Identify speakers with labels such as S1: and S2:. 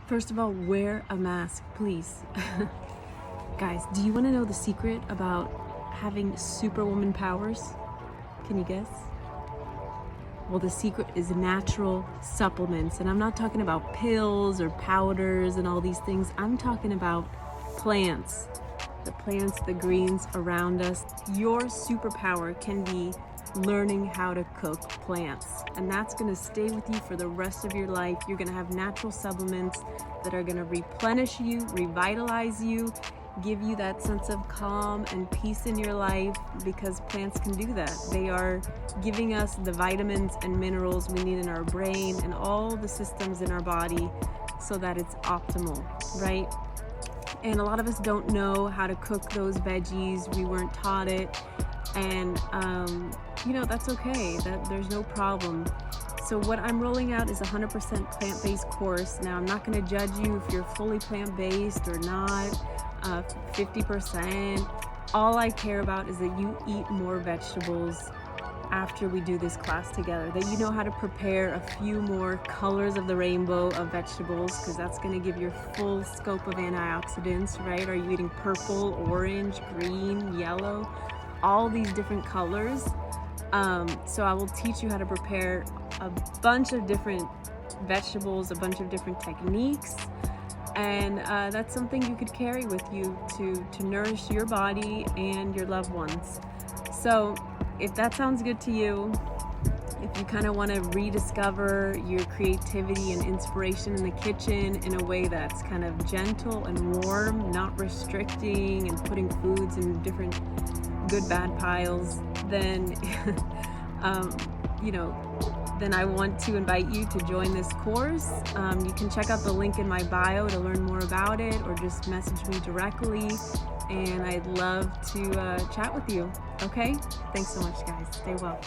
S1: First of all, wear a mask, please. Guys, do you want to know the secret about having superwoman powers? Can you guess? Well, the secret is natural supplements. And I'm not talking about pills or powders and all these things. I'm talking about plants. The plants, the greens around us. Your superpower can be learning how to cook plants, and that's going to stay with you for the rest of your life. You're going to have natural supplements that are going to replenish you, revitalize you, give you that sense of calm and peace in your life, because plants can do that. They are giving us the vitamins and minerals we need in our brain and all the systems in our body so that it's optimal, right? And a lot of us don't know how to cook those veggies. We weren't taught it. And that's okay. There's no problem. So what I'm rolling out is a 100% plant-based course. Now, I'm not going to judge you if you're fully plant-based or not, 50%. All I care about is that you eat more vegetables after we do this class together, that you know how to prepare a few more colors of the rainbow of vegetables, because that's going to give your full scope of antioxidants, right? Are you eating purple, orange, green, yellow? All these different colors. So I will teach you how to prepare a bunch of different vegetables, a bunch of different techniques, and that's something you could carry with you to nourish your body and your loved ones. So if that sounds good to you, if you kind of want to rediscover your creativity and inspiration in the kitchen in a way that's kind of gentle and warm, not restricting and putting foods in different good bad piles, then then I want to invite you to join this course. You can check out the link in my bio to learn more about it, or just message me directly, and I'd love to chat with you. Okay? Thanks so much, guys. Stay well.